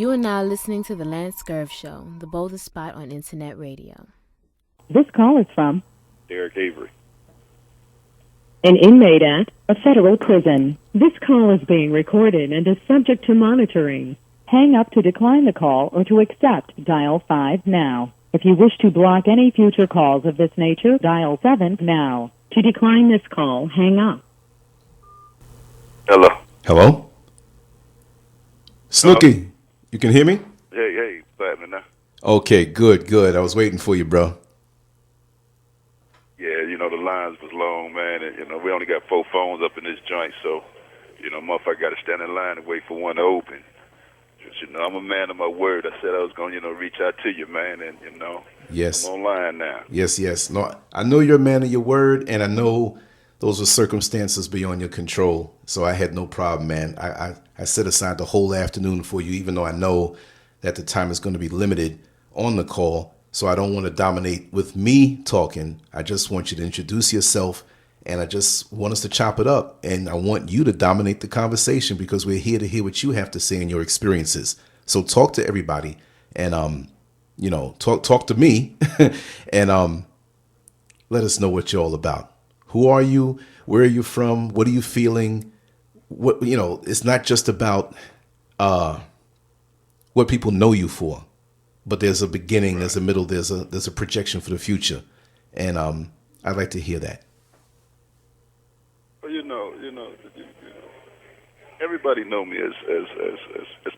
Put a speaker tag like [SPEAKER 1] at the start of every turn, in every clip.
[SPEAKER 1] You are now listening to The Lance Scurv Show, the boldest spot on internet radio.
[SPEAKER 2] This call is from
[SPEAKER 3] Derek Avery.
[SPEAKER 2] an inmate at a federal prison. This call is being recorded and is subject to monitoring. Hang up to decline the call or to accept, dial 5 now. If you wish to block any future calls of this nature, dial 7 now. To decline this call, hang up.
[SPEAKER 3] Hello.
[SPEAKER 4] Hello? Snooky, you can hear me?
[SPEAKER 3] Hey, what's happening now?
[SPEAKER 4] Okay, good. I was waiting for you, bro.
[SPEAKER 3] Yeah, the lines was long, man, and, we only got 4 phones up in this joint, so, motherfucker got to stand in line and wait for one to open. Just, I'm a man of my word. I said I was going to, reach out to you, man, and,
[SPEAKER 4] Yes.
[SPEAKER 3] I'm online now.
[SPEAKER 4] Yes. No, I know you're a man of your word, and I know those were circumstances beyond your control, so I had no problem, man. I set aside the whole afternoon for you, even though I know that the time is going to be limited on the call, so I don't want to dominate with me talking. I just want you to introduce yourself, and I just want us to chop it up, and I want you to dominate the conversation because we're here to hear what you have to say and your experiences. So talk to everybody, and talk to me, and let us know what you're all about. Who are you? Where are you from? What are you feeling? It's not just about what people know you for, but there's a beginning, there's a middle, there's a projection for the future, and I'd like to hear that.
[SPEAKER 3] Well, everybody know me as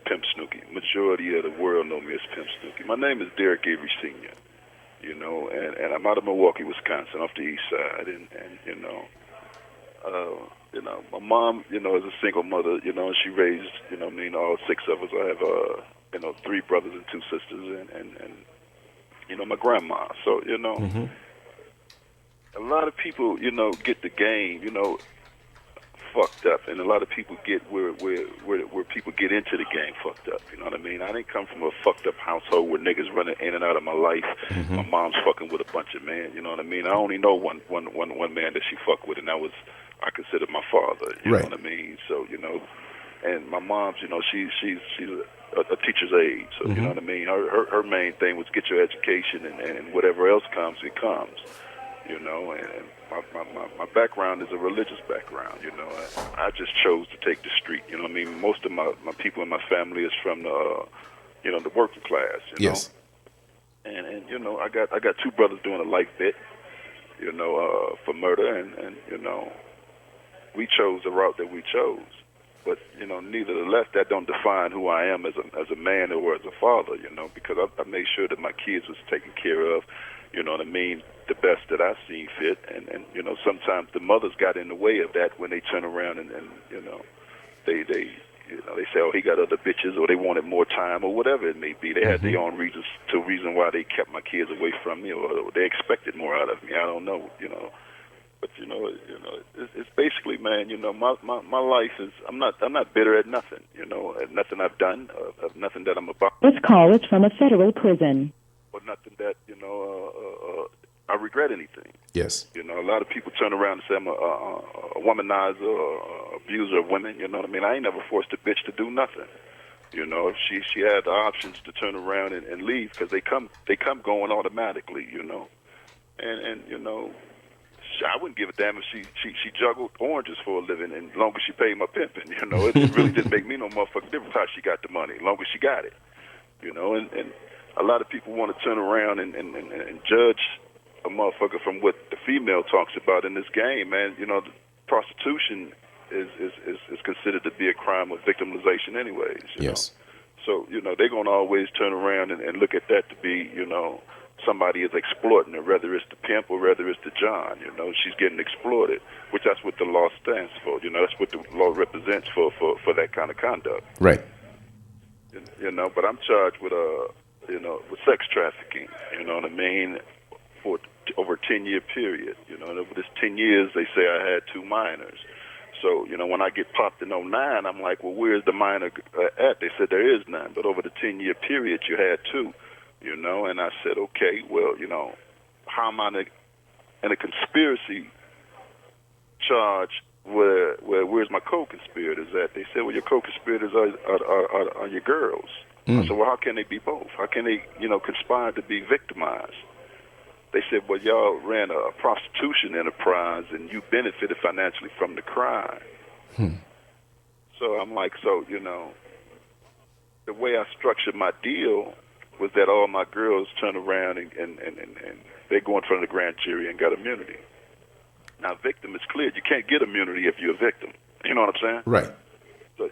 [SPEAKER 3] Pimp Snooky. Majority of the world know me as Pimp Snooky. My name is Derek Avery Sr., and I'm out of Milwaukee, Wisconsin, off the east side, and my mom, is a single mother, and she raised, all 6 of us. I have, 3 brothers and 2 sisters, and my grandma. So,
[SPEAKER 4] Mm-hmm.
[SPEAKER 3] a lot of people, get the game, fucked up, and a lot of people get where people get into the game fucked up. You know what I mean? I didn't come from a fucked up household where niggas running in and out of my life.
[SPEAKER 4] Mm-hmm.
[SPEAKER 3] My mom's fucking with a bunch of men. You know what I mean? I only know one man that she fucked with, and that was I consider my father. You
[SPEAKER 4] Right.
[SPEAKER 3] know what I mean? So and my mom's, she's a teacher's aide. So
[SPEAKER 4] Mm-hmm.
[SPEAKER 3] you know what I mean? Her main thing was get your education, and whatever else comes, it comes. And my background is a religious background. I just chose to take the street. You know what I mean? Most of my people in my family is from the the working class.
[SPEAKER 4] Yes.
[SPEAKER 3] And I got 2 brothers doing a life bit. For murder, and we chose the route that we chose. But nevertheless, that don't define who I am as a man or as a father. Because I made sure that my kids was taken care of. You know what I mean? The best that I seen fit, and sometimes the mothers got in the way of that when they turn around and they say, oh, he got other bitches, or they wanted more time, or whatever it may be. They had their own reason why they kept my kids away from me, or they expected more out of me. I don't know, But it's basically, man. My life is. I'm not bitter at nothing. At nothing I've done, of nothing that I'm about.
[SPEAKER 2] This call is from a federal prison.
[SPEAKER 3] Or nothing that I regret anything.
[SPEAKER 4] Yes.
[SPEAKER 3] A lot of people turn around and say I'm a womanizer or abuser of women. You know what I mean? I ain't never forced a bitch to do nothing. If she had the options to turn around and leave, because they come going automatically. And I wouldn't give a damn if she juggled oranges for a living, and as long as she paid my pimping. It really didn't make me no motherfucking difference how she got the money, as long as she got it. And a lot of people want to turn around and judge a motherfucker from what the female talks about in this game, man. Prostitution is considered to be a crime of victimization anyways.
[SPEAKER 4] Yes.
[SPEAKER 3] So, they're going to always turn around and look at that to be, somebody is exploiting her, whether it's the pimp or whether it's the John. She's getting exploited, which that's what the law stands for. That's what the law represents for that kind of conduct.
[SPEAKER 4] Right.
[SPEAKER 3] But I'm charged with with sex trafficking, you know what I mean, for over a 10-year period. And over this 10 years, they say I had 2 minors. So, when I get popped in '09, I'm like, well, where's the minor at? They said there is none. But over the 10-year period, you had 2, And I said, okay, well, how am I in a conspiracy charge where's my co-conspirators at? They said, well, your co-conspirators are your girls. I said, well, how can they be both? How can they, conspire to be victimized? They said, well, y'all ran a prostitution enterprise and you benefited financially from the crime. So I'm like, the way I structured my deal was that all my girls turn around and they go in front of the grand jury and got immunity. Now, victim is clear. You can't get immunity if you're a victim. You know what I'm saying?
[SPEAKER 4] Right.
[SPEAKER 3] So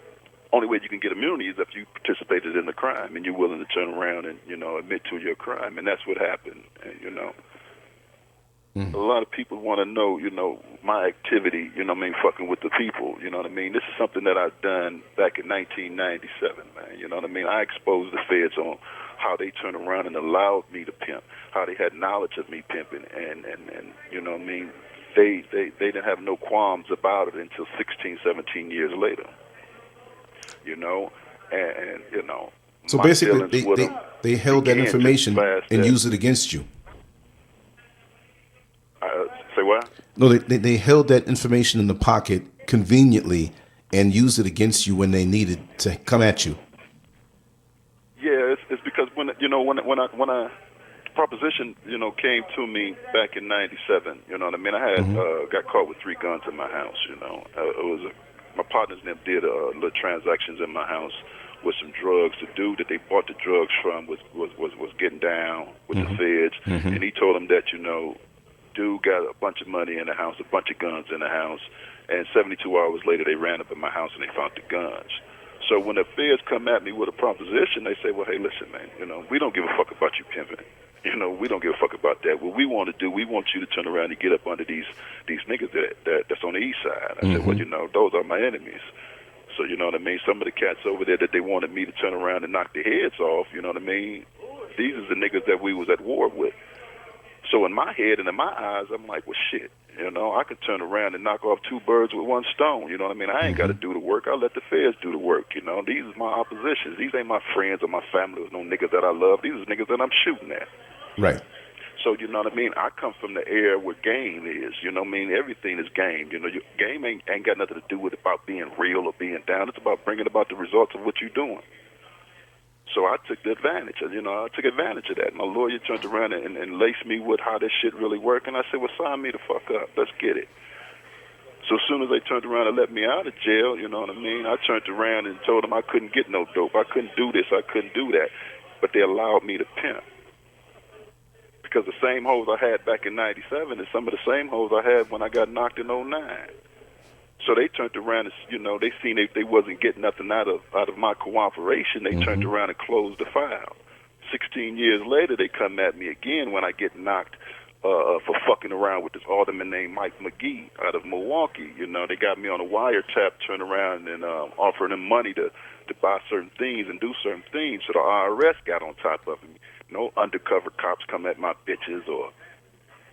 [SPEAKER 3] only way you can get immunity is if you participated in the crime and you're willing to turn around and, admit to your crime. And that's what happened. And, a lot of people want to know, my activity, fucking with the people, you know what I mean? This is something that I've done back in 1997, man, you know what I mean? I exposed the feds on how they turned around and allowed me to pimp, how they had knowledge of me pimping, and you know what I mean? They didn't have no qualms about it until 16, 17 years later, and
[SPEAKER 4] So
[SPEAKER 3] my
[SPEAKER 4] basically,
[SPEAKER 3] dealings
[SPEAKER 4] they held that
[SPEAKER 3] began just
[SPEAKER 4] information
[SPEAKER 3] fast
[SPEAKER 4] and
[SPEAKER 3] that-
[SPEAKER 4] used it against you.
[SPEAKER 3] Say what?
[SPEAKER 4] No, they held that information in the pocket conveniently and used it against you when they needed to come at you.
[SPEAKER 3] Yeah, it's because when I proposition came to me back in '97, you know what I mean. I had got caught with 3 guns in my house. It was my partners and them did little transactions in my house with some drugs. The dude that they bought the drugs from was getting down with the feds, and he told them that dude got a bunch of money in the house, a bunch of guns in the house, and 72 hours later they ran up in my house and they found the guns. So when the feds come at me with a proposition, they say, well, hey, listen, man, we don't give a fuck about you pimping. We don't give a fuck about that. What we want to do, we want you to turn around and get up under these niggas that's on the east side. I said, well, those are my enemies. So, you know what I mean? Some of the cats over there that they wanted me to turn around and knock their heads off, you know what I mean? These are the niggas that we was at war with. So in my head and in my eyes, I'm like, well, shit, I could turn around and knock off 2 birds with 1 stone. You know what I mean? I ain't got to do the work. I'll let the feds do the work. These are my oppositions. These ain't my friends or my family. There's no niggas that I love. These are niggas that I'm shooting at.
[SPEAKER 4] Right.
[SPEAKER 3] So, you know what I mean? I come from the era where game is, you know what I mean? Everything is game. Game ain't got nothing to do with about being real or being down. It's about bringing about the results of what you're doing. So I took the advantage. I took advantage of that. My lawyer turned around and laced me with how this shit really work, and I said, well, sign me the fuck up. Let's get it. So as soon as they turned around and let me out of jail, you know what I mean, I turned around and told them I couldn't get no dope. I couldn't do this. I couldn't do that. But they allowed me to pimp. Because the same hoes I had back in 97 is some of the same hoes I had when I got knocked in '09. So they turned around and, they seen they wasn't getting nothing out of my cooperation. They turned around and closed the file. 16 years later, they come at me again when I get knocked for fucking around with this alderman named Mike McGee out of Milwaukee. They got me on a wiretap, turn around and offering them money to buy certain things and do certain things. So the IRS got on top of me. No undercover cops come at my bitches or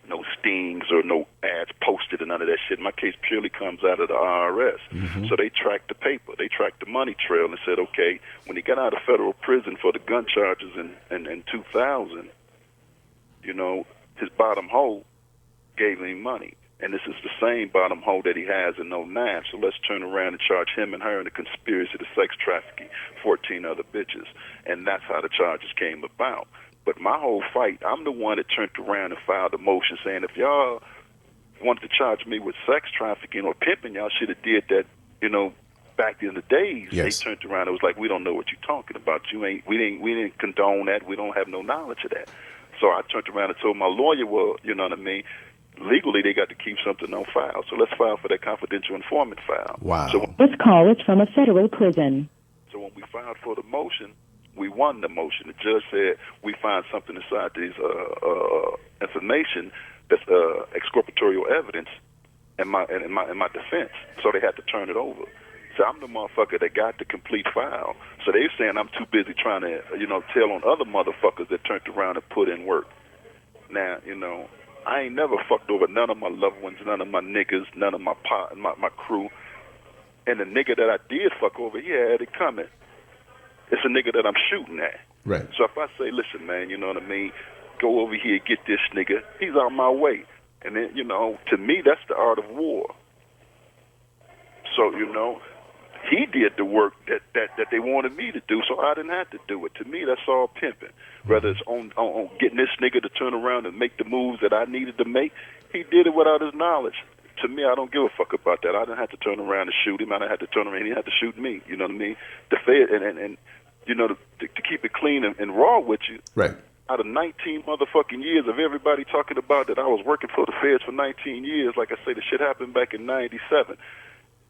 [SPEAKER 3] no stings or no ads posted and none of that shit. My case purely comes out of the IRS. So they tracked the paper. They tracked the money trail and said, okay, when he got out of federal prison for the gun charges in 2000, his bottom hoe gave him money. And this is the same bottom hoe that he has in '09. So let's turn around and charge him and her in the conspiracy to sex trafficking 14 other bitches. And that's how the charges came about. But my whole fight, I'm the one that turned around and filed a motion saying if y'all wanted to charge me with sex trafficking or pimping, y'all should have did that, back in the days.
[SPEAKER 4] Yes.
[SPEAKER 3] They turned around and was like, we don't know what you're talking about. We didn't condone that. We don't have no knowledge of that. So I turned around and told my lawyer, well, you know what I mean? Legally, they got to keep something on file. So let's file for that confidential informant file.
[SPEAKER 4] Wow.
[SPEAKER 3] So
[SPEAKER 2] This call is from a federal prison.
[SPEAKER 3] So when we filed for the motion, we won the motion. The judge said we find something inside these information that's exculpatory evidence in my defense. So they had to turn it over. So I'm the motherfucker that got the complete file. So they're saying I'm too busy trying to tell on other motherfuckers that turned around and put in work. Now I ain't never fucked over none of my loved ones, none of my niggas, none of my crew. And the nigga that I did fuck over, he had it coming. It's a nigga that I'm shooting at.
[SPEAKER 4] Right.
[SPEAKER 3] So if I say, listen, man, you know what I mean, go over here, get this nigga, he's out my way. And then, to me, that's the art of war. So, He did the work that they wanted me to do, so I didn't have to do it. To me, that's all pimping. Whether it's on getting this nigga to turn around and make the moves that I needed to make, he did it without his knowledge. To me, I don't give a fuck about that. I didn't have to turn around and shoot him. I didn't have to turn around. He didn't have to shoot me. You know what I mean? The Fed, and you know, to keep it clean and raw with you,
[SPEAKER 4] Right.
[SPEAKER 3] out of 19 motherfucking years of everybody talking about that I was working for the Feds for 19 years, like I say, the shit happened back in 97.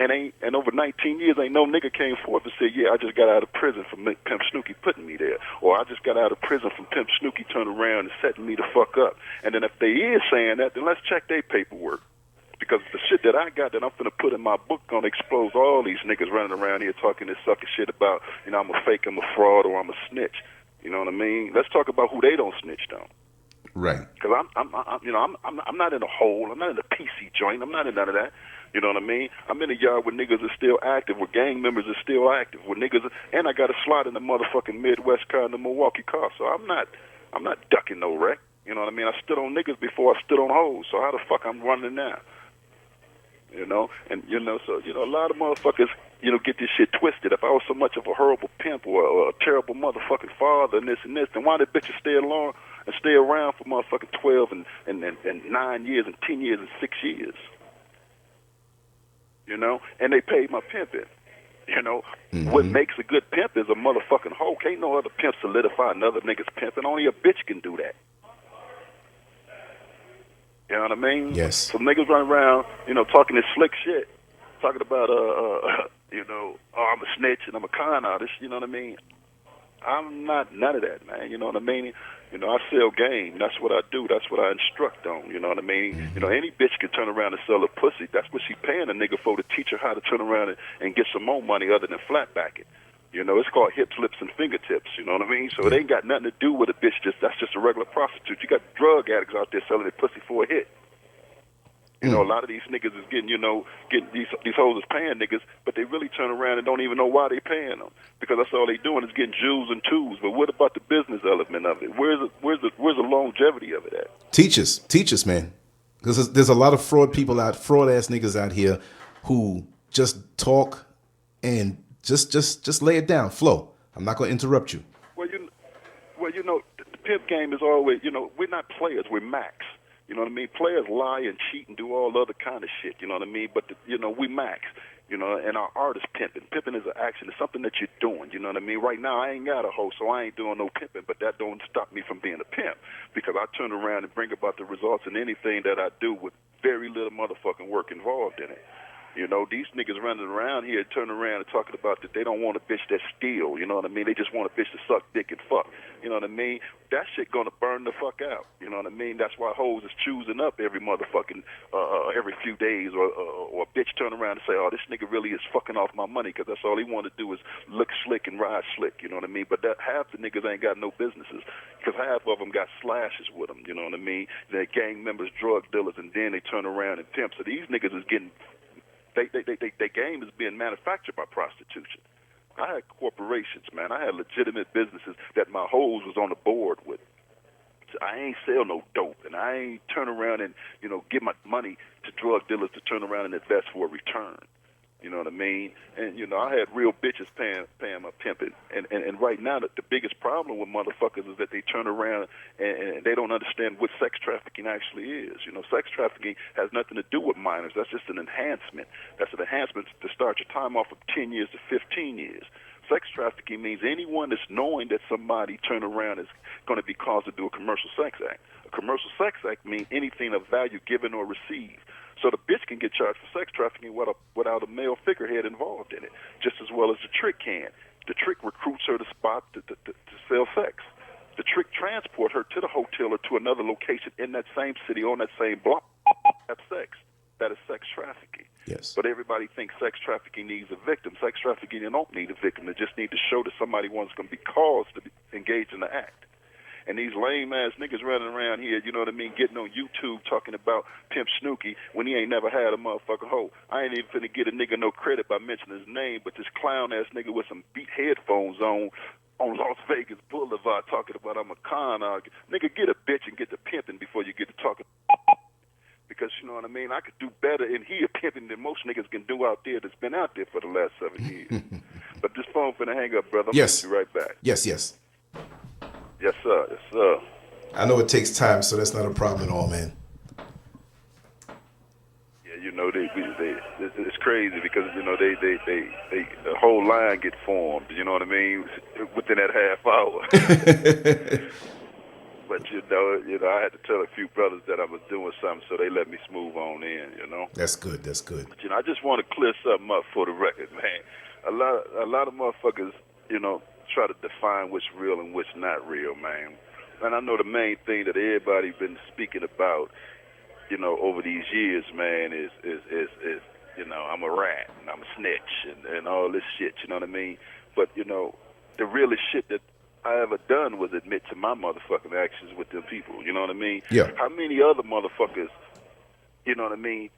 [SPEAKER 3] And over 19 years, ain't no nigga came forth and said, yeah, I just got out of prison from Pimp Snooky putting me there. Or I just got out of prison from Pimp Snooky turning around and setting me the fuck up. And then if they is saying that, then let's check their paperwork. Because the shit that I got that I'm finna put in my book gonna expose all these niggas running around here talking this sucker shit about, you know, I'm a fake, I'm a fraud, or I'm a snitch. You know what I mean? Let's talk about who they don't snitch on.
[SPEAKER 4] Right.
[SPEAKER 3] Because I'm not in a hole. I'm not in a PC joint. I'm not in none of that. You know what I mean? I'm in a yard where niggas are still active, where gang members are still active, where niggas and I got a slot in the motherfucking Midwest car in the Milwaukee car. So I'm not ducking no wreck. You know what I mean? I stood on niggas before I stood on hoes. So how the fuck I'm running now? You know, and you know, so you know, a lot of motherfuckers, you know, get this shit twisted. If I was so much of a horrible pimp or a terrible motherfucking father and this, then why did bitches stay along and stay around for motherfucking 12 and 9 years and 10 years and 6 years? You know, and they paid my pimping. You know, what makes a good pimp is a motherfucking hoe. Can't no other pimp solidify another nigga's pimping. Only a bitch can do that. You know what I mean?
[SPEAKER 4] Yes.
[SPEAKER 3] Some niggas running around, you know, talking this slick shit, talking about, you know, oh, I'm a snitch and I'm a con artist. You know what I mean? I'm not none of that, man. You know what I mean? You know, I sell game. That's what I do. That's what I instruct on. You know what I mean? You know, any bitch can turn around and sell a pussy. That's what she paying a nigga for, to teach her how to turn around and get some more money other than flat backing. You know, it's called hips, lips, and fingertips. You know what I mean? So it ain't got nothing to do with a bitch. That's just a regular prostitute. You got drug addicts out there selling their pussy for a hit. You know, a lot of these niggas is getting these hoes is paying niggas, but they really turn around and don't even know why they paying them, because that's all they doing is getting Jews and twos. But what about the business element of it? Where's the longevity of it at?
[SPEAKER 4] Teach us, man. Because there's a lot of fraud ass niggas out here who just talk and just lay it down, flow. I'm not going to interrupt you.
[SPEAKER 3] Well, you know, the pimp game is always, you know, we're not players, we're max. You know what I mean? Players lie and cheat and do all other kind of shit. You know what I mean? But you know, we max. You know, and our art is pimping. Pimping is an action. It's something that you're doing. You know what I mean? Right now, I ain't got a hoe, so I ain't doing no pimping. But that don't stop me from being a pimp, because I turn around and bring about the results in anything that I do with very little motherfucking work involved in it. You know, these niggas running around here turning around and talking about that they don't want a bitch that steal. You know what I mean? They just want a bitch to suck dick and fuck. You know what I mean? That shit gonna burn the fuck out. You know what I mean? That's why hoes is choosing up every motherfucking every few days, or a bitch turn around and say, oh, this nigga really is fucking off my money, because that's all he want to do is look slick and ride slick. You know what I mean? But that half the niggas ain't got no businesses, because half of them got slashes with them. You know what I mean? They're gang members, drug dealers, and then they turn around and pimp. So these niggas is getting. Their game is being manufactured by prostitution. I had corporations, man. I had legitimate businesses that my hoes was on the board with. So I ain't sell no dope, and I ain't turn around and, you know, give my money to drug dealers to turn around and invest for a return. You know what I mean? And, you know, I had real bitches paying my pimping. And right now, the biggest problem with motherfuckers is that they turn around and they don't understand what sex trafficking actually is. You know, sex trafficking has nothing to do with minors. That's just an enhancement. That's an enhancement to start your time off of 10 years to 15 years. Sex trafficking means anyone that's knowing that somebody turn around is going to be caused to do a commercial sex act. A commercial sex act means anything of value given or received. So the bitch can get charged for sex trafficking without a male figurehead involved in it, just as well as the trick can. The trick recruits her to spot to sell sex. The trick transport her to the hotel or to another location in that same city, on that same block, have sex. That is sex trafficking.
[SPEAKER 4] Yes.
[SPEAKER 3] But everybody thinks sex trafficking needs a victim. Sex trafficking, you don't need a victim. They just need to show that somebody wants going to be caused to engage in the act. And these lame-ass niggas running around here, you know what I mean, getting on YouTube talking about Pimp Snooky when he ain't never had a motherfucking hoe. I ain't even finna get a nigga no credit by mentioning his name, but this clown-ass nigga with some beat headphones on Las Vegas Boulevard talking about I'm a con artist. Nigga, get a bitch and get to pimping before you get to talking. because, you know what I mean, I could do better in here pimping than most niggas can do out there that's been out there for the last 7 years. But this phone finna hang up, brother. I'm
[SPEAKER 4] Yes.
[SPEAKER 3] gonna be right back.
[SPEAKER 4] Yes.
[SPEAKER 3] Yes, sir. Yes, sir.
[SPEAKER 4] I know it takes time, so that's not a problem at all, man.
[SPEAKER 3] Yeah, you know, it's crazy because, you know, they the whole line get formed, you know what I mean, within that half hour. But, you know, I had to tell a few brothers that I was doing something, so they let me smooth on in, you know.
[SPEAKER 4] That's good. That's good.
[SPEAKER 3] But, you know, I just want to clear something up for the record, man. A lot of motherfuckers, you know, try to define what's real and what's not real, man. And I know the main thing that everybody been speaking about, you know, over these years, man, is you know, I'm a rat and I'm a snitch and all this shit, you know what I mean? But, you know, the realest shit that I ever done was admit to my motherfucking actions with them people, you know what I mean?
[SPEAKER 4] Yeah.
[SPEAKER 3] How many other motherfuckers, you know what I mean,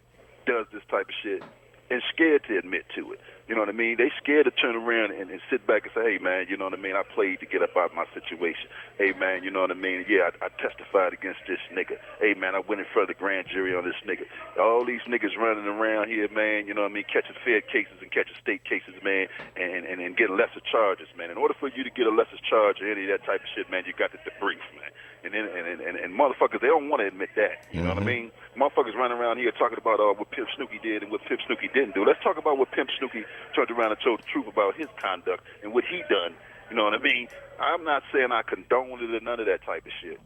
[SPEAKER 3] does this type of shit and scared to admit to it? You know what I mean? They scared to turn around and sit back and say, hey, man, you know what I mean? I played to get up out of my situation. Hey, man, you know what I mean? Yeah, I testified against this nigga. Hey, man, I went in front of the grand jury on this nigga. All these niggas running around here, man, you know what I mean? Catching Fed cases and catching state cases, man, and getting lesser charges, man. In order for you to get a lesser charge or any of that type of shit, man, you got to debrief, man. And motherfuckers, they don't want to admit that. You know what I mean? Motherfuckers running around here talking about what Pimp Snooky did and what Pimp Snooky didn't do. Let's talk about what Pimp Snooky turned around and told the truth about his conduct and what he done. You know what I mean? I'm not saying I condone it or none of that type of shit.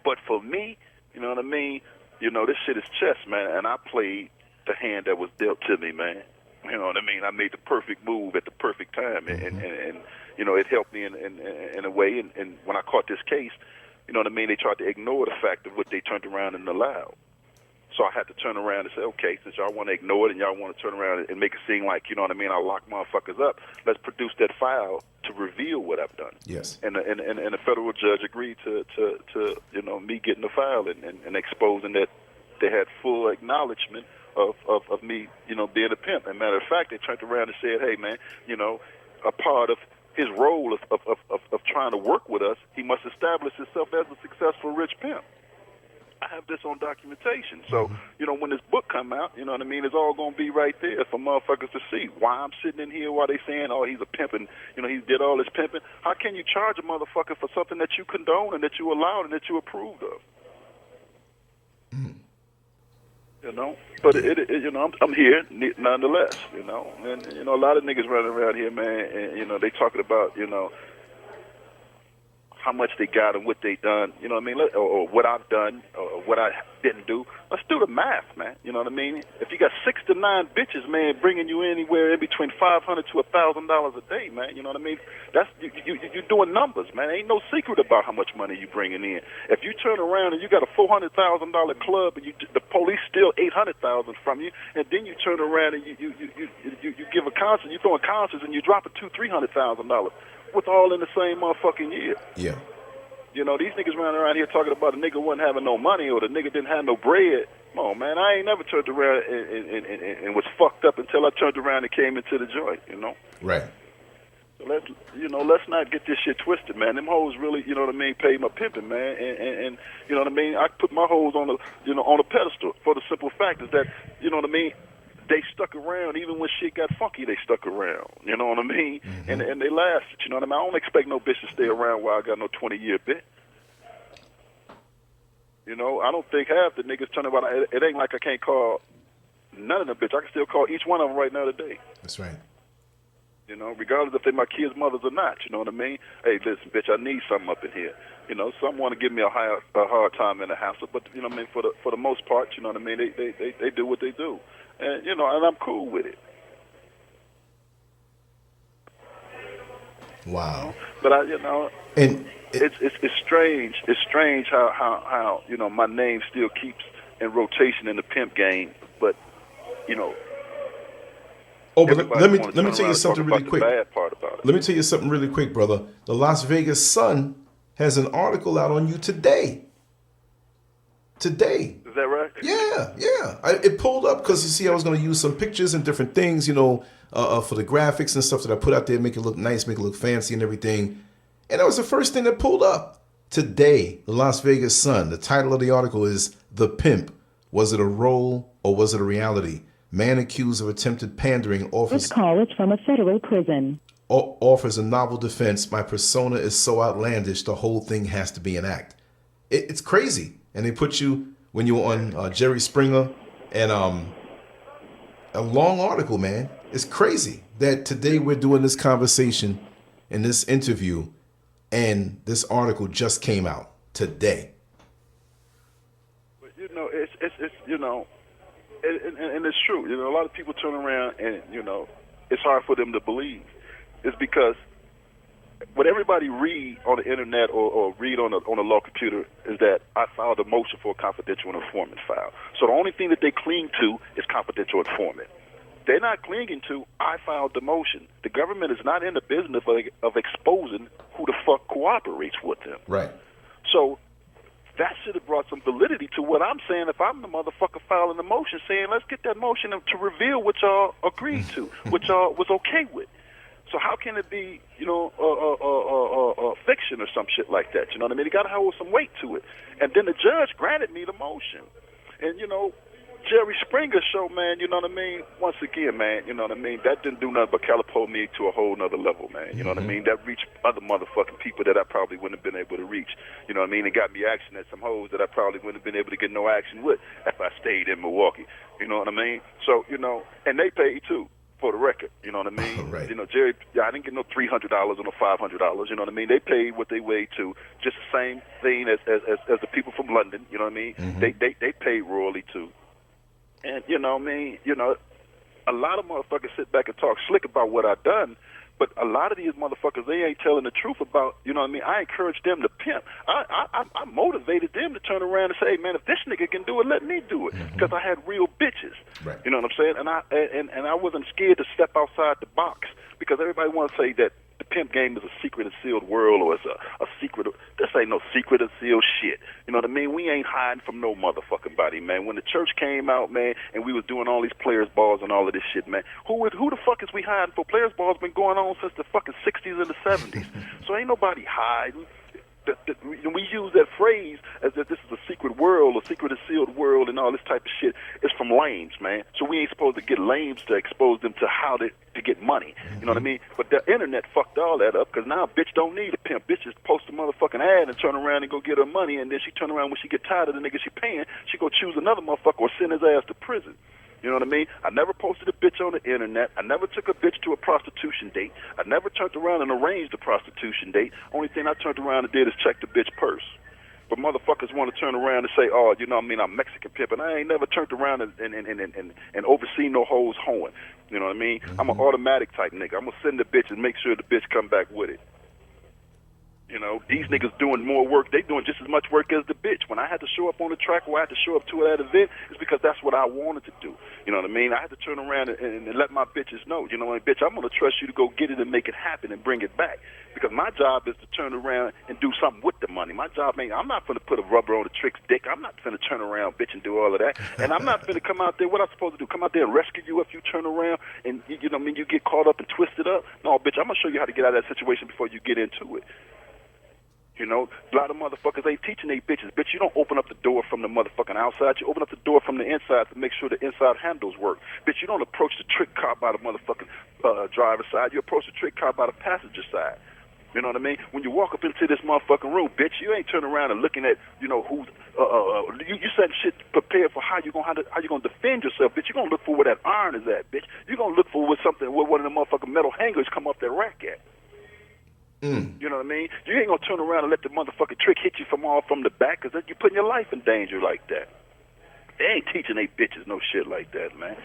[SPEAKER 3] But for me, you know what I mean? You know, this shit is chess, man, and I played the hand that was dealt to me, man. You know what I mean? I made the perfect move at the perfect time, and you know, it helped me in a way. And when I caught this case, you know what I mean, they tried to ignore the fact of what they turned around and allowed. So I had to turn around and say, okay, since y'all want to ignore it and y'all want to turn around and make it seem like, you know what I mean, I lock motherfuckers up, let's produce that file to reveal what I've done.
[SPEAKER 4] Yes.
[SPEAKER 3] And the federal judge agreed to you know, me getting the file and exposing that they had full acknowledgement of me, you know, being a pimp. And matter of fact, they turned around and said, hey, man, you know, a part of his role of trying to work with us, he must establish himself as a successful rich pimp. I have this on documentation. So, you know, when this book come out, you know what I mean, it's all going to be right there for motherfuckers to see. Why I'm sitting in here while they saying, oh, he's a pimp and, you know, he did all this pimping. How can you charge a motherfucker for something that you condone and that you allowed and that you approved of? You know, but you know, I'm here nonetheless. You know, and you know, a lot of niggas running around here, man, and you know, they talking about, you know, how much they got and what they done. You know what I mean? Or what I've done or what I didn't do. Let's do the math, man. You know what I mean? If you got 6 to 9 bitches, man, bringing you anywhere in between $500 to $1,000 a day, man. You know what I mean? That's you're doing numbers, man. Ain't no secret about how much money you bringing in. If you turn around and you got a $400,000 club and the police steal $800,000 from you, and then you turn around and you give a concert, you throwing concerts and you drop $200,000-$300,000. What's all in the same motherfucking year?
[SPEAKER 4] Yeah.
[SPEAKER 3] You know, these niggas running around here talking about a nigga wasn't having no money or the nigga didn't have no bread. Come on, man, I ain't never turned around and was fucked up until I turned around and came into the joint, you know?
[SPEAKER 4] Right.
[SPEAKER 3] So let's not get this shit twisted, man. Them hoes really, you know what I mean, paid my pimping, man. And you know what I mean, I put my hoes on a pedestal for the simple fact is that, you know what I mean, they stuck around even when shit got funky. They stuck around, you know what I mean, and they lasted. You know what I mean. I don't expect no bitch to stay around while I got no 20-year bit. You know, I don't think half the niggas turn around. It ain't like I can't call none of them bitch. I can still call each one of them right now today.
[SPEAKER 4] That's right.
[SPEAKER 3] You know, regardless if they my kids' mothers or not. You know what I mean? Hey, listen, bitch, I need something up in here. You know, some want to give me a hard time in the hassle, but you know what I mean. For the most part, you know what I mean. They do what they do. And, you know, and I'm cool with it.
[SPEAKER 4] Wow.
[SPEAKER 3] But you know,
[SPEAKER 4] and
[SPEAKER 3] it's strange. It's strange how you know my name still keeps in rotation in the pimp game. But you know.
[SPEAKER 4] Oh, but let me tell you something really quick.
[SPEAKER 3] Bad part about it.
[SPEAKER 4] Let me tell you something really quick, brother. The Las Vegas Sun has an article out on you today. Today.
[SPEAKER 3] Is that right?
[SPEAKER 4] Yeah. It pulled up because you see I was going to use some pictures and different things, you know, for the graphics and stuff that I put out there, make it look nice, make it look fancy and everything. And that was the first thing that pulled up. Today, the Las Vegas Sun, the title of the article is "The Pimp Was it a role or was it a reality? Man accused of attempted pandering
[SPEAKER 2] This
[SPEAKER 4] offers
[SPEAKER 2] call is from a federal prison.
[SPEAKER 4] offers a novel defense. My persona is so outlandish, the whole thing has to be an act. It's crazy. And they put you, when you were on Jerry Springer, and a long article, man. It's crazy that today we're doing this conversation and this interview, and this article just came out today.
[SPEAKER 3] But you know, it's you know, and it's true. You know, a lot of people turn around and you know, it's hard for them to believe. It's because what everybody read on the internet or read on a law computer is that I filed a motion for a confidential informant file. So the only thing that they cling to is confidential informant. They're not clinging to I filed the motion. The government is not in the business of exposing who the fuck cooperates with them.
[SPEAKER 4] Right.
[SPEAKER 3] So that should have brought some validity to what I'm saying if I'm the motherfucker filing the motion saying let's get that motion to reveal what y'all agreed to, what y'all was okay with. So how can it be, you know, fiction or some shit like that? You know what I mean? It got to hold some weight to it. And then the judge granted me the motion. And, you know, Jerry Springer's show, man, you know what I mean? Once again, man, you know what I mean? That didn't do nothing but catapult me to a whole nother level, man. You know what I mean? That reached other motherfucking people that I probably wouldn't have been able to reach. You know what I mean? It got me action at some hoes that I probably wouldn't have been able to get no action with if I stayed in Milwaukee. You know what I mean? So, you know, and they paid too. For the record, you know what I mean?
[SPEAKER 4] Right.
[SPEAKER 3] You know, Jerry, I didn't get no $300 or no $500. You know what I mean? They paid what they weighed to. Just the same thing as the people from London. You know what I mean? They paid royally too. And you know what I mean? You know, a lot of motherfuckers sit back and talk slick about what I done, but a lot of these motherfuckers, they ain't telling the truth about. You know what I mean? I encourage them to pimp. I motivated them to turn around and say, hey, man, if this nigga can do it, let me do it, because I had real bitches.
[SPEAKER 4] Right.
[SPEAKER 3] You know what I'm saying? And I wasn't scared to step outside the box, because everybody wants to say that the pimp game is a secret and sealed world, or it's a secret. This ain't no secret and sealed shit. You know what I mean? We ain't hiding from no motherfucking body, man. When the church came out, man, and we was doing all these players balls and all of this shit, man, who the fuck is we hiding for? Players balls been going on since the fucking 60s and the 70s. So ain't nobody hiding. We use that phrase as if this is a secret world, a secret and sealed world, and all this type of shit. It's from lames, man. So we ain't supposed to get lames to expose them to how to get money. You know what I mean? But the internet fucked all that up, because now a bitch don't need a pimp. Bitch just post a motherfucking ad and turn around and go get her money, and then she turn around when she get tired of the nigga she paying, she go choose another motherfucker or send his ass to prison. You know what I mean? I never posted a bitch on the internet. I never took a bitch to a prostitution date. I never turned around and arranged a prostitution date. Only thing I turned around and did is check the bitch purse. But motherfuckers want to turn around and say, oh, you know what I mean, I'm Mexican pimp. And I ain't never turned around and overseen no hoes hoeing. You know what I mean? I'm an automatic type nigga. I'm going to send the bitch and make sure the bitch come back with it. You know, these niggas doing more work. They doing just as much work as the bitch. When I had to show up on the track or I had to show up to that event, it's because that's what I wanted to do. You know what I mean? I had to turn around and let my bitches know, you know what I mean, bitch, I'm going to trust you to go get it and make it happen and bring it back. Because my job is to turn around and do something with the money. My job ain't, I'm not going to put a rubber on the trick's dick. I'm not going to turn around, bitch, and do all of that. And I'm not going to come out there, what I'm supposed to do, come out there and rescue you if you turn around and, you know what I mean, you get caught up and twisted up. No, bitch, I'm going to show you how to get out of that situation before you get into it. You know, a lot of motherfuckers ain't teaching they bitches. Bitch, you don't open up the door from the motherfucking outside. You open up the door from the inside to make sure the inside handles work. Bitch, you don't approach the trick car by the motherfucking driver's side. You approach the trick car by the passenger side. You know what I mean? When you walk up into this motherfucking room, bitch, you ain't turning around and looking at, you know, who's you setting shit prepared for how you gonna defend yourself, bitch. You gonna look for where that iron is at, bitch. You gonna look for where one of the motherfucking metal hangers come off that rack at. You know what I mean? You ain't gonna turn around and let the motherfucking trick hit you from the back, because then you're putting your life in danger like that. They ain't teaching they bitches no shit like that, man.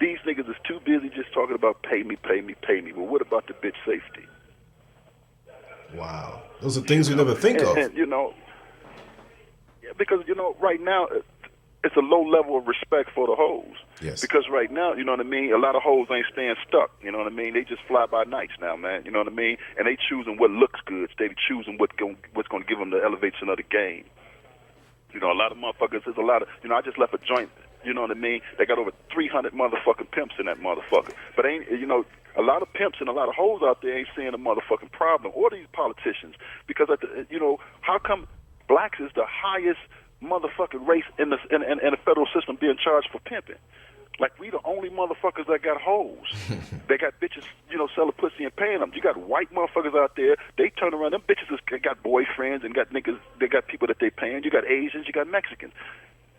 [SPEAKER 3] These niggas is too busy just talking about pay me, pay me, pay me. But what about the bitch safety?
[SPEAKER 4] Wow. Those are things we never think of.
[SPEAKER 3] And, you know, yeah, because, you know, right now, it's a low level of respect for the hoes.
[SPEAKER 4] Yes.
[SPEAKER 3] Because right now, you know what I mean, a lot of hoes ain't staying stuck. You know what I mean? They just fly by nights now, man. You know what I mean? And they choosing what looks good. They choosing what's going to give them the elevation of the game. You know, a lot of motherfuckers, there's a lot of, you know, I just left a joint, you know what I mean? They got over 300 motherfucking pimps in that motherfucker. But ain't, you know, a lot of pimps and a lot of hoes out there ain't seeing a motherfucking problem, or these politicians. Because, you know, how come blacks is the highest motherfucking race in the federal system being charged for pimping. Like, we the only motherfuckers that got hoes. They got bitches, selling pussy and paying them. You got white motherfuckers out there. They turn around. Them bitches got boyfriends and got niggas. They got people that they paying. You got Asians. You got Mexicans.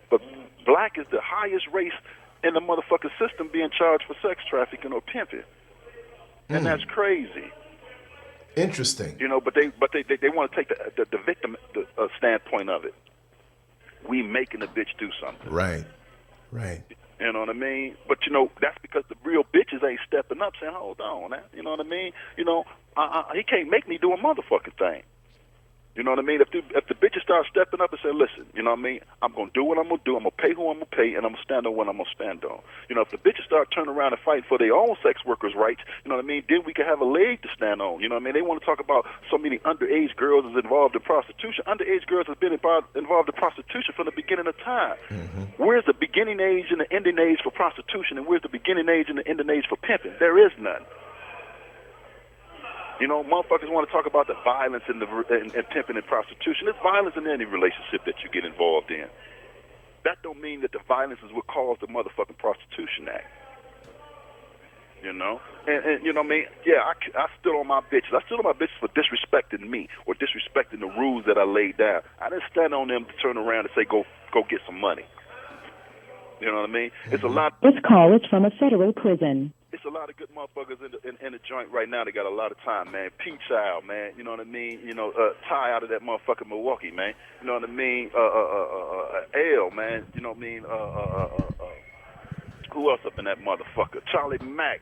[SPEAKER 3] But black is the highest race in the motherfucking system being charged for sex trafficking or pimping. And that's crazy.
[SPEAKER 4] Interesting.
[SPEAKER 3] But they want to take the victim standpoint of it. We making the bitch do something.
[SPEAKER 4] Right.
[SPEAKER 3] You know what I mean? But, that's because the real bitches ain't stepping up saying, hold on, man. You know what I mean? He can't make me do a motherfucking thing. You know what I mean? If the bitches start stepping up and say, listen, you know what I mean? I'm going to do what I'm going to do. I'm going to pay who I'm going to pay, and I'm going to stand on what I'm going to stand on. If the bitches start turning around and fighting for their own sex workers' rights, you know what I mean? Then we can have a leg to stand on. You know what I mean? They want to talk about so many underage girls is involved in prostitution. Underage girls have been involved in prostitution from the beginning of time. Mm-hmm. Where's the beginning age and the ending age for prostitution, and where's the beginning age and the ending age for pimping? There is none. Motherfuckers want to talk about the violence and pimping and prostitution. There's violence in any relationship that you get involved in. That don't mean that the violence is what caused the motherfucking Prostitution Act. And you know what I mean? Yeah, I stood on my bitches. I stood on my bitches for disrespecting me or disrespecting the rules that I laid down. I didn't stand on them to turn around and say, go get some money. You know what I mean? It's a lot.
[SPEAKER 2] This call is from a federal prison.
[SPEAKER 3] It's a lot of good motherfuckers in the joint right now. They got a lot of time, man. P-Child, man. You know what I mean? Ty out of that motherfucking Milwaukee, man. You know what I mean? L, man. You know what I mean? Who else up in that motherfucker? Charlie Mack.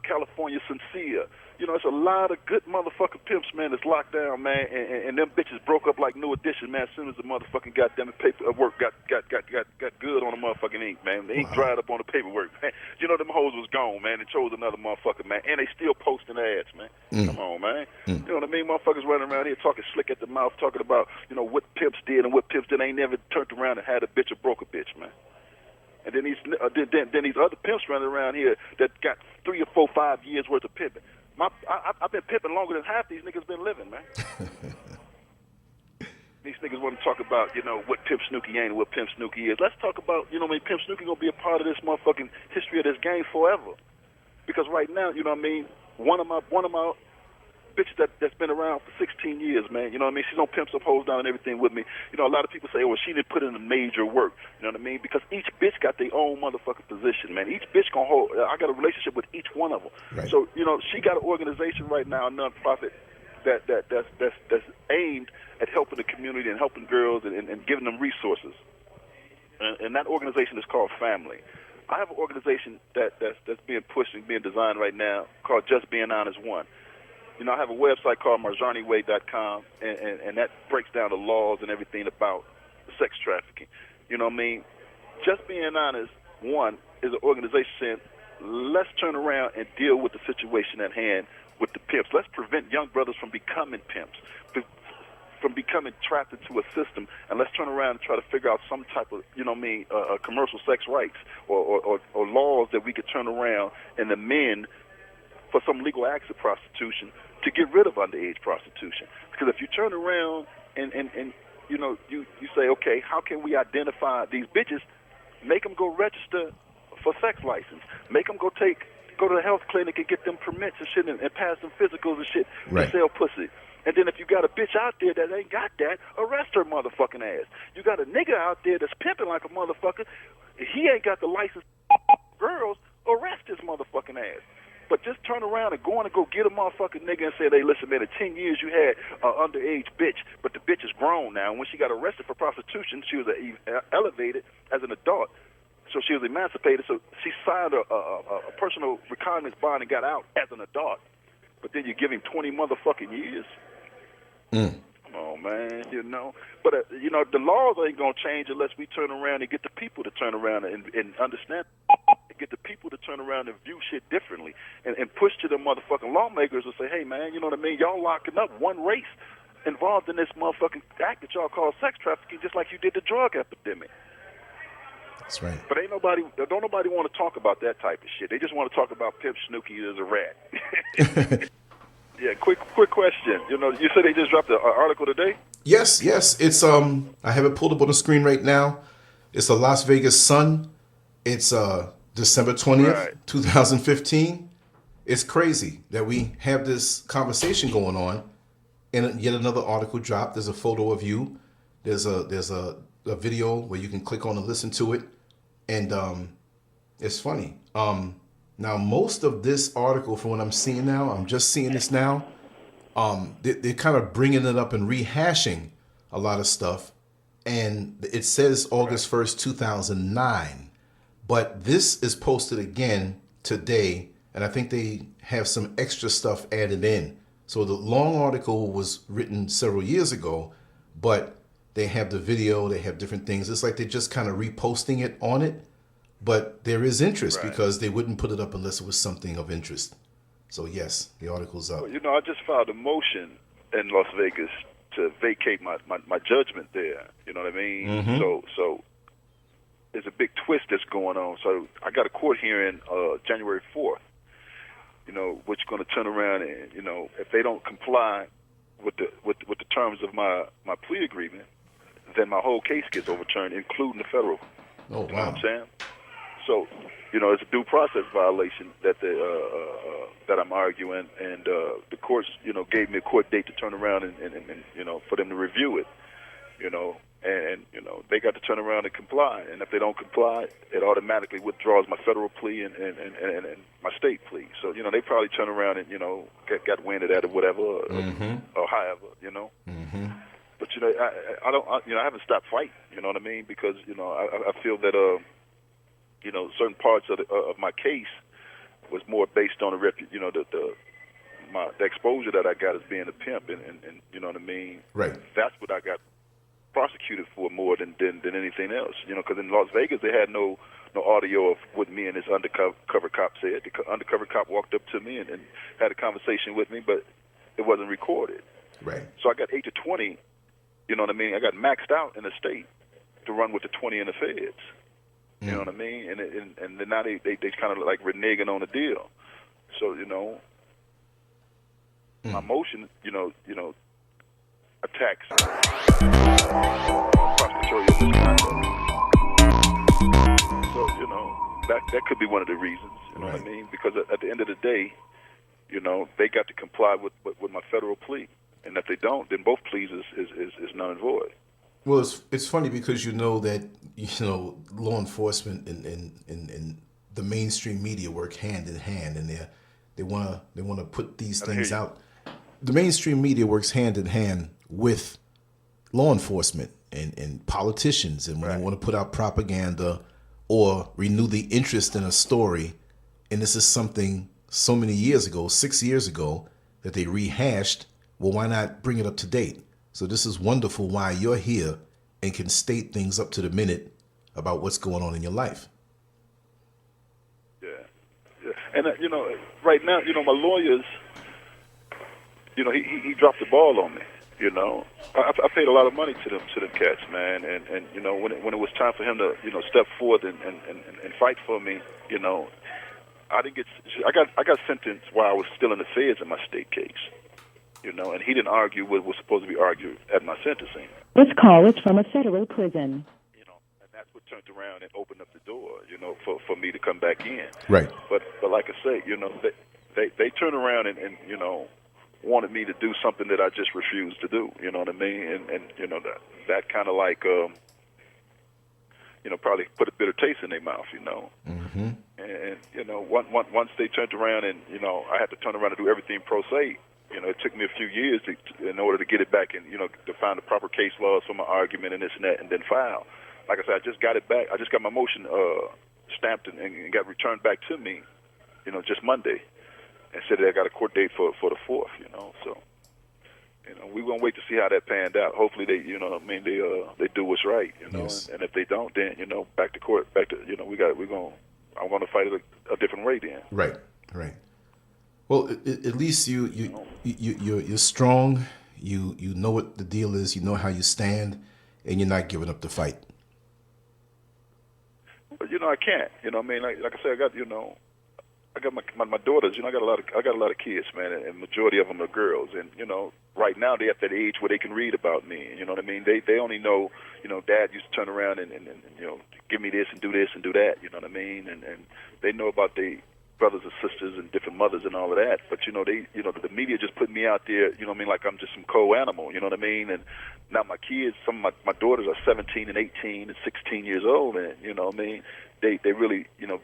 [SPEAKER 3] California Sincere. It's a lot of good motherfucking pimps, man, that's locked down, man, and them bitches broke up like New Edition, man, as soon as the motherfucking goddamn paperwork got good on the motherfucking ink, man. The ink dried up on the paperwork, man. Them hoes was gone, man, and chose another motherfucker, man, and they still posting ads, man. Come on, man. You know what I mean? Motherfuckers running around here talking slick at the mouth, talking about, what pimps did and what pimps did. Ain't never turned around and had a bitch or broke a bitch, man. And then these other pimps running around here that got 3 or 4, 5 years worth of pimping. I've been pimping longer than half these niggas been living, man. These niggas want to talk about, what Pimp Snooky ain't and what Pimp Snooky is. Let's talk about, Pimp Snooky gonna be a part of this motherfucking history of this game forever. Because right now, you know what I mean, one of my bitch that's been around for 16 years, man. You know what I mean? She's on Pimp Some Hoes Down and everything with me. A lot of people say, well, she didn't put in the major work. You know what I mean? Because each bitch got their own motherfucking position, man. Each bitch gonna hold. I got a relationship with each one of them. Right. So, she got an organization right now, a nonprofit that's aimed at helping the community and helping girls and giving them resources. And that organization is called Family. I have an organization that's being pushed and being designed right now called Just Being Honest One. I have a website called marjaniway.com, and that breaks down the laws and everything about sex trafficking. You know what I mean? Just Being Honest, one, is an organization saying, let's turn around and deal with the situation at hand with the pimps. Let's prevent young brothers from becoming pimps, from becoming trapped into a system, and let's turn around and try to figure out some type of, commercial sex rights or laws that we could turn around and amend for some legal acts of prostitution to get rid of underage prostitution. Because if you turn around and you say, okay, how can we identify these bitches? Make them go register for sex license. Make them go to the health clinic and get them permits and shit and pass them physicals and shit to sell pussy. And then if you got a bitch out there that ain't got that, arrest her motherfucking ass. You got a nigga out there that's pimping like a motherfucker. He ain't got the license. Girls, arrest his motherfucking ass. But just turn around and go get a motherfucking nigga and say, hey, listen, man, in 10 years you had an underage bitch, but the bitch is grown now. And when she got arrested for prostitution, she was elevated as an adult. So she was emancipated. So she signed a personal recognizance bond and got out as an adult. But then you give him 20 motherfucking years. Come on, man, But, the laws ain't going to change unless we turn around and get the people to turn around and understand. Get the people to turn around and view shit differently and push to the motherfucking lawmakers and say, hey, man, you know what I mean? Y'all locking up one race involved in this motherfucking act that y'all call sex trafficking just like you did the drug epidemic.
[SPEAKER 4] That's right.
[SPEAKER 3] But don't nobody want to talk about that type of shit. They just want to talk about Pimp Snooky as a rat. Yeah, quick question. You know, you said they just dropped an article today.
[SPEAKER 4] Yes, yes. It's I have it pulled up on the screen right now. It's a Las Vegas Sun. It's December 20th,
[SPEAKER 3] Right.
[SPEAKER 4] 2015. It's crazy that we have this conversation going on, and yet another article dropped. There's a photo of you. There's a video where you can click on and listen to it, and it's funny. Now most of this article, from what I'm seeing now, I'm just seeing this now. They're kind of bringing it up and rehashing a lot of stuff, and it says August 1st, 2009, but this is posted again today, and I think they have some extra stuff added in. So the long article was written several years ago, but they have the video, they have different things. It's like they're just kind of reposting it on it, but there is interest because they wouldn't put it up unless it was something of interest. So yes, the article's up.
[SPEAKER 3] Well, you know, I just filed a motion in Las Vegas to vacate my judgment there. You know what I mean?
[SPEAKER 4] Mm-hmm.
[SPEAKER 3] So there's a big twist that's going on. So I got a court hearing January 4th. You know, which is going to turn around and, you know, if they don't comply with the terms of my plea agreement, then my whole case gets overturned, including the federal.
[SPEAKER 4] Oh, wow.
[SPEAKER 3] You know what I'm saying? So, you know, it's a due process violation that that I'm arguing, and the courts, you know, gave me a court date to turn around and you know, for them to review it, you know, and you know, they got to turn around and comply, and if they don't comply, it automatically withdraws my federal plea and my state plea. So, you know, they probably turn around and, you know, got wind of that or whatever, or however, you know.
[SPEAKER 4] Mm-hmm.
[SPEAKER 3] But you know, I haven't stopped fighting. You know what I mean? Because, you know, I feel that you know, certain parts of my case was more based on the exposure that I got as being a pimp, and you know what I mean?
[SPEAKER 4] Right.
[SPEAKER 3] That's what I got prosecuted for more than anything else. You know, because in Las Vegas they had no audio of what me and this undercover cop said. The undercover cop walked up to me and had a conversation with me, but it wasn't recorded.
[SPEAKER 4] Right.
[SPEAKER 3] So I got 8 to 20. You know what I mean? I got maxed out in the state to run with the 20 in the feds. You know what I mean? And then now they kind of like reneging on the deal. So, you know, my motion, you know, attacks prosecutorial misconduct. So, you know, that could be one of the reasons. You know what I mean? Because at the end of the day, you know, they got to comply with my federal plea, and if they don't, then both pleas is null and void.
[SPEAKER 4] Well, it's funny because you know that, you know, law enforcement and the mainstream media work hand in hand, and they want to put these things out. The mainstream media works hand in hand with law enforcement and politicians, and when they want to put out propaganda or renew the interest in a story, and this is something so many years ago, 6 years ago, that they rehashed, well, why not bring it up to date? So this is wonderful why you're here and can state things up to the minute about what's going on in your life.
[SPEAKER 3] Yeah. And, you know, right now, you know, my lawyers, you know, he dropped the ball on me, you know. I paid a lot of money to them cats, man. And you know, when it was time for him to, you know, step forward and fight for me, you know, I got sentenced while I was still in the feds in my state case. You know, and he didn't argue what was supposed to be argued at my sentencing.
[SPEAKER 2] This call is from a federal prison.
[SPEAKER 3] You know, and that's what turned around and opened up the door, you know, for me to come back in.
[SPEAKER 4] Right.
[SPEAKER 3] But like I say, you know, they turned around and you know, wanted me to do something that I just refused to do. You know what I mean? And you know, that kind of like, you know, probably put a bitter taste in their mouth, you know.
[SPEAKER 4] Mm-hmm.
[SPEAKER 3] And you know, once they turned around and, you know, I had to turn around and do everything pro se. You know, it took me a few years in order to get it back and, you know, to find the proper case laws for my argument and this and that, and then file. Like I said, I just got it back. I just got my motion stamped and got returned back to me, you know, just Monday, and said that I got a court date for the 4th, you know. So, you know, we're going to wait to see how that panned out. Hopefully they, you know what I mean, they do what's right, you know.
[SPEAKER 4] Yes.
[SPEAKER 3] And if they don't, then, you know, back to court, you know, I'm going to fight it a different way then.
[SPEAKER 4] Right. Well, at least you're strong. You know what the deal is. You know how you stand, and you're not giving up the fight.
[SPEAKER 3] But, you know, I can't. You know what I mean? Like I said, I I got my daughters. You know, I got a lot of kids, man, and majority of them are girls. And you know, right now they're at that age where they can read about me. You know what I mean? They only know, you know, Dad used to turn around and you know, give me this and do that. You know what I mean? And they know about the brothers and sisters and different mothers and all of that. But you know, the media just put me out there. You know what I mean? Like I'm just some co-animal. You know what I mean? And now my kids, some of my daughters are 17 and 18 and 16 years old, and you know what I mean? They really, you know,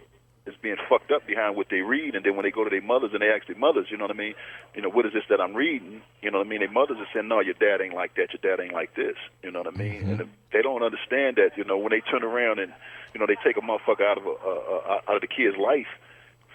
[SPEAKER 3] is being fucked up behind what they read, and then when they go to their mothers and they ask their mothers, you know what I mean, you know, what is this that I'm reading? You know what I mean? Their mothers are saying, no, your dad ain't like that, your dad ain't like this. You know what I mean? And they don't understand that, you know, when they turn around and, you know, they take a motherfucker out of the kid's life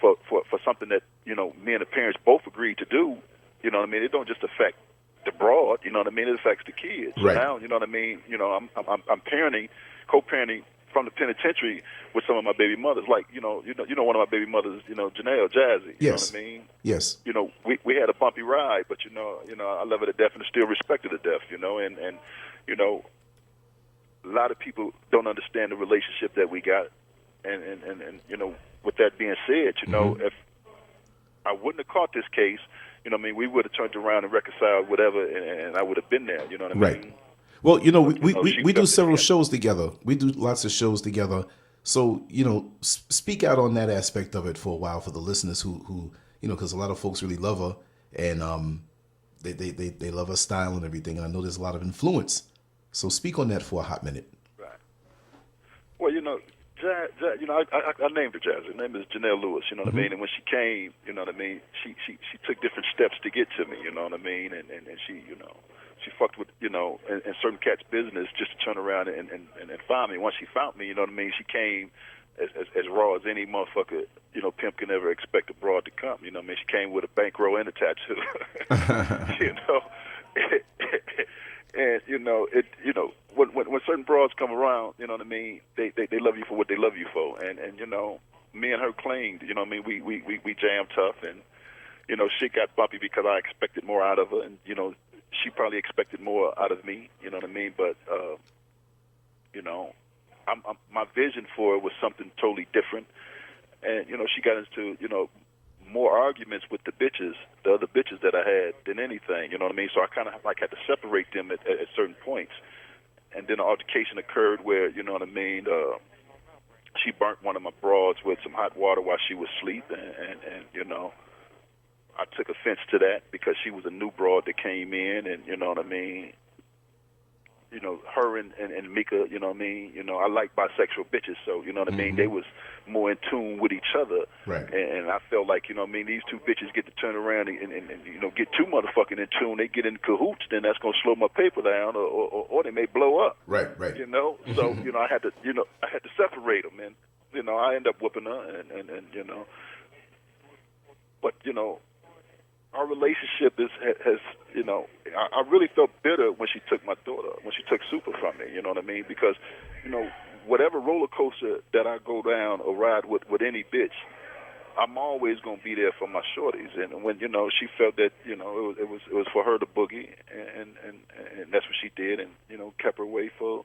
[SPEAKER 3] for something that, you know, me and the parents both agreed to do. You know what I mean? It don't just affect the broad. You know what I mean? It affects the kids.
[SPEAKER 4] Right.
[SPEAKER 3] So now, you know what I mean? You know, I'm parenting, co-parenting from the penitentiary with some of my baby mothers, like you know one of my baby mothers, you know, Janelle, Jazzy. You know what I mean?
[SPEAKER 4] Yes.
[SPEAKER 3] You know, we had a bumpy ride, but you know, I love her to death and still respect her to death. You know, and you know, a lot of people don't understand the relationship that we got, and you know, with that being said, you know, if I wouldn't have caught this case, you know, what I mean, we would have turned around and reconciled whatever, and I would have been there. You know what I mean?
[SPEAKER 4] Well, you know, we do several shows together. We do lots of shows together. So, you know, speak out on that aspect of it for a while for the listeners who you know, because a lot of folks really love her, and they love her style and everything. And I know there's a lot of influence. So speak on that for a hot minute.
[SPEAKER 3] Right. Well, you know, you know, I named her Jazz. Her name is Janelle Lewis. You know what I mean? And when she came, you know what I mean, she took different steps to get to me. You know what I mean? And she, you know, she fucked with, you know, in certain cats' business just to turn around and find me. Once she found me, you know what I mean, she came as raw as any motherfucker, you know, pimp can ever expect a broad to come. You know what I mean? She came with a bankroll and a tattoo. You know? And, you know, when certain broads come around, you know what I mean, they love you for what they love you for. And you know, me and her claimed, you know what I mean, we jammed tough, and, you know, shit got bumpy because I expected more out of her, and, you know, she probably expected more out of me, you know what I mean? But, you know, my vision for it was something totally different. And, you know, she got into, you know, more arguments with the other bitches that I had than anything, you know what I mean? So I kind of like had to separate them at certain points. And then an altercation occurred where, you know what I mean, she burnt one of my broads with some hot water while she was asleep, and you know, I took offense to that because she was a new broad that came in, and you know what I mean. You know, her and Mika, you know what I mean. You know, I like bisexual bitches, so you know what I mean. They was more in tune with each other,
[SPEAKER 4] right?
[SPEAKER 3] And I felt like, you know what I mean, these two bitches get to turn around and you know, get too motherfucking in tune. They get in cahoots, then that's gonna slow my paper down, or they may blow up.
[SPEAKER 4] Right.
[SPEAKER 3] You know, so you know, I had to separate them, and you know, I end up whooping her, and you know, but you know. Our relationship has, you know, I really felt bitter when she took my daughter, when she took Super from me, you know what I mean? Because, you know, whatever roller coaster that I go down or ride with any bitch, I'm always going to be there for my shorties. And when, you know, she felt that, you know, it was for her to boogie, and that's what she did, and, you know, kept her away for,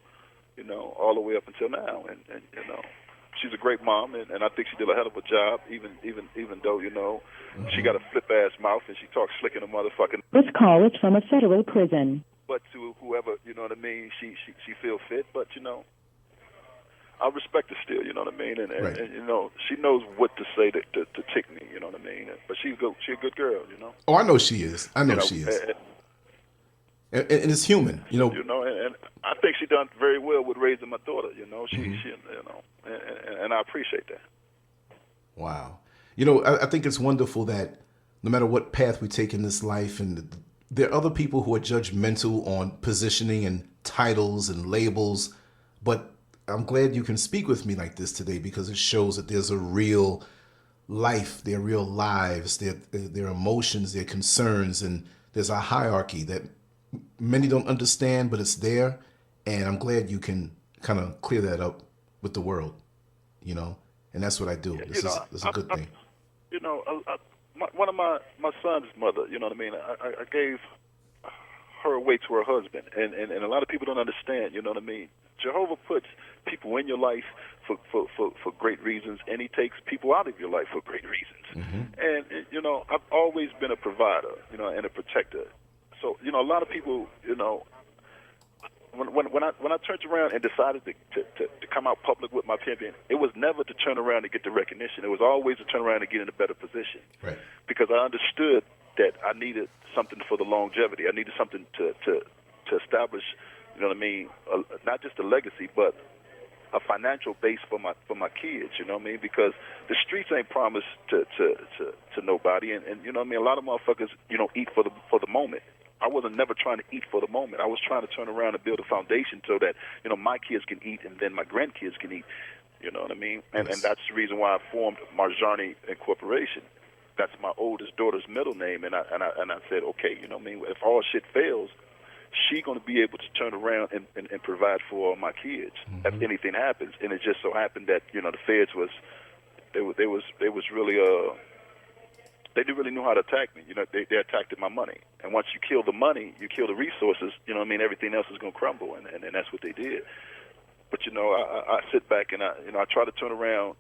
[SPEAKER 3] you know, all the way up until now. And you know, she's a great mom, and I think she did a hell of a job, even though, you know, she got a flip-ass mouth and she talks slick in a motherfucking...
[SPEAKER 2] This call is from a federal prison.
[SPEAKER 3] But to whoever, you know what I mean, she feel fit, but, you know, I respect her still, you know what I mean, and you know, she knows what to say to tick me, you know what I mean, but she's a good girl, you know.
[SPEAKER 4] Oh, I know she is. She is. And it's human, you know.
[SPEAKER 3] You know, and I think she done very well with raising my daughter, you know. She you know, and I appreciate that.
[SPEAKER 4] Wow. You know, I think it's wonderful that no matter what path we take in this life, and there are other people who are judgmental on positioning and titles and labels, but I'm glad you can speak with me like this today, because it shows that there's a real life, there are real lives, there are emotions, there are concerns, and there's a hierarchy that many don't understand, but it's there. And I'm glad you can kind of clear that up with the world, you know, and that's what I do. This is a good thing.
[SPEAKER 3] You know, one of my son's mother, you know what I mean, I gave her away to her husband, and a lot of people don't understand, you know what I mean. Jehovah puts people in your life for great reasons, and he takes people out of your life for great reasons. And you know, I've always been a provider, you know, and a protector. So you know, a lot of people, you know, when I turned around and decided to come out public with my pimping, it was never to turn around and get the recognition. It was always to turn around and get in a better position.
[SPEAKER 4] Right.
[SPEAKER 3] Because I understood that I needed something for the longevity. I needed something to establish, you know what I mean, not just a legacy, but a financial base for my kids, you know what I mean? Because the streets ain't promised to nobody, and you know what I mean. A lot of motherfuckers, you know, eat for the moment. I wasn't never trying to eat for the moment. I was trying to turn around and build a foundation so that, you know, my kids can eat and then my grandkids can eat. You know what I mean? And that's the reason why I formed Marjani Incorporation. That's my oldest daughter's middle name, and I said, okay, you know what I mean? If all shit fails, she's going to be able to turn around and provide for all my kids if anything happens. And it just so happened that, you know, the feds was really they didn't really know how to attack me. You know, they attacked my money. And once you kill the money, you kill the resources, you know what I mean, everything else is going to crumble, and that's what they did. But, you know, I sit back and I try to turn around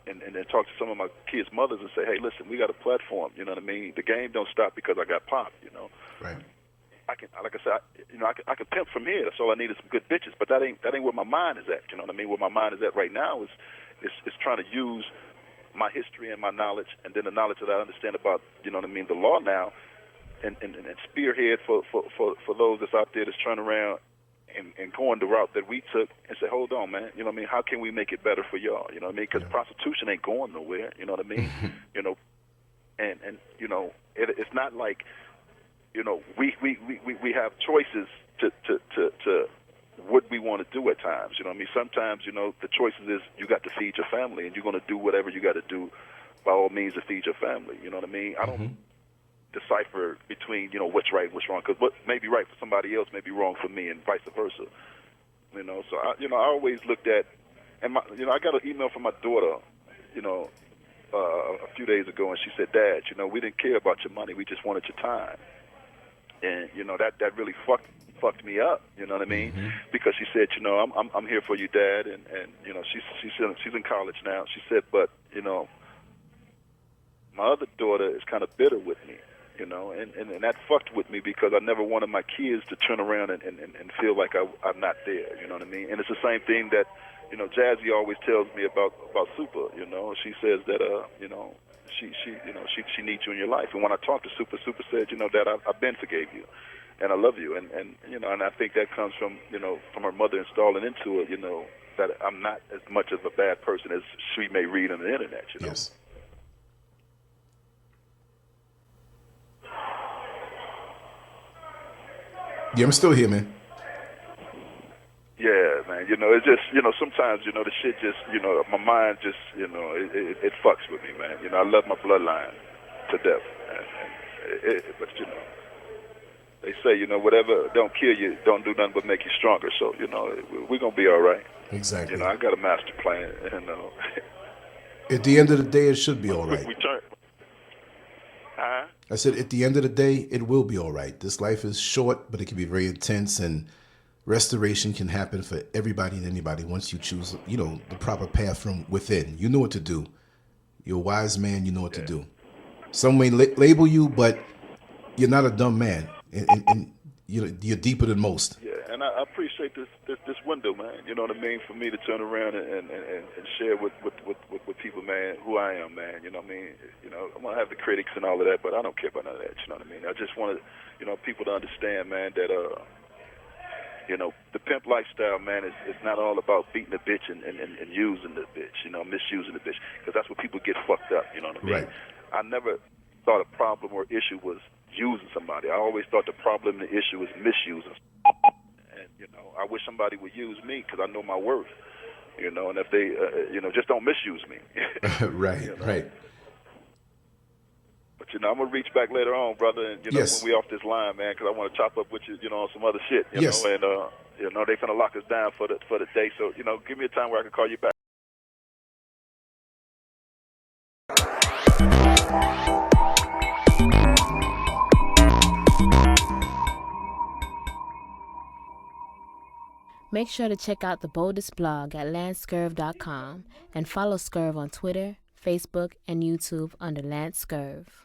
[SPEAKER 3] and talk to some of my kids' mothers and say, hey, listen, we got a platform, you know what I mean? The game don't stop because I got popped, you know.
[SPEAKER 4] Right.
[SPEAKER 3] I can, like I said, I can pimp from here. That's all I need is some good bitches. But that ain't where my mind is at, you know what I mean? Where my mind is at right now is trying to use my history and my knowledge, and then the knowledge that I understand about, you know what I mean, the law now, and spearhead for those that's out there that's turning around and going the route that we took and say, hold on, man, you know what I mean, how can we make it better for y'all, you know what I mean, because prostitution ain't going nowhere, you know what I mean, you know, and you know, it's not like, you know, we have choices to what we want to do at times, you know what I mean? Sometimes, you know, the choices is you got to feed your family, and you're going to do whatever you got to do by all means to feed your family, you know what I mean? I don't decipher between, you know, what's right and what's wrong, because what may be right for somebody else may be wrong for me, and vice versa, you know? So, I always looked at, and you know, I got an email from my daughter, you know, a few days ago, and she said, Dad, you know, we didn't care about your money, we just wanted your time. And, you know, that really fucked me up, you know what I mean? Because she said, you know, I'm here for you, Dad, and you know, she's in college now. She said, but, you know, my other daughter is kind of bitter with me, you know, and that fucked with me because I never wanted my kids to turn around and feel like I'm not there, you know what I mean? And it's the same thing that, you know, Jazzy always tells me about Super, you know. She says that, you know, she needs you in your life. And when I talked to Super said, you know, Dad, I've been forgave you, and I love you, and you know, and I think that comes from, you know, from her mother installing into her, you know, that I'm not as much of a bad person as she may read on the internet, you know.
[SPEAKER 4] Yes. Yeah, I'm still here, man.
[SPEAKER 3] Yeah, man. You know, it's just, you know, sometimes, you know, the shit just, you know, my mind just, you know, it fucks with me, man. You know, I love my bloodline to death, man. But, you know, they say, you know, whatever don't kill you, don't do nothing but make you stronger. So, you know, we're going to be all right.
[SPEAKER 4] Exactly.
[SPEAKER 3] You know, I got a master plan, you know.
[SPEAKER 4] At the end of the day, it should be all right.
[SPEAKER 3] We turn. Huh?
[SPEAKER 4] I said, at the end of the day, it will be all right. This life is short, but it can be very intense, and restoration can happen for everybody and anybody once you choose, you know, the proper path from within. You know what to do. You're a wise man. You know what to do. Some may label you, but you're not a dumb man, and you're deeper than most.
[SPEAKER 3] Yeah, and I appreciate this window, man. You know what I mean? For me to turn around and share with people, man, who I am, man. You know what I mean? You know, I'm gonna have the critics and all of that, but I don't care about none of that. You know what I mean? I just wanted, you know, people to understand, man, that you know, the pimp lifestyle, man, is not all about beating a bitch and using the bitch, you know, misusing the bitch, because that's where people get fucked up. You know what I mean?
[SPEAKER 4] Right.
[SPEAKER 3] I never thought a problem or issue was using somebody. I always thought the problem and the issue was misusing. And, you know, I wish somebody would use me because I know my worth, you know, and if they, you know, just don't misuse me.
[SPEAKER 4] Right,
[SPEAKER 3] you know?
[SPEAKER 4] right.
[SPEAKER 3] But, you know, I'm going to reach back later on, brother, and, you know, when we off this line, man, because I want to chop up with you, you know, on some other shit, you know, and, you know, they finna lock us down for the day. So, you know, give me a time where I can call you back.
[SPEAKER 1] Make sure to check out the boldest blog at lancescurv.com and follow Scurv on Twitter, Facebook, and YouTube under Lance Scurv.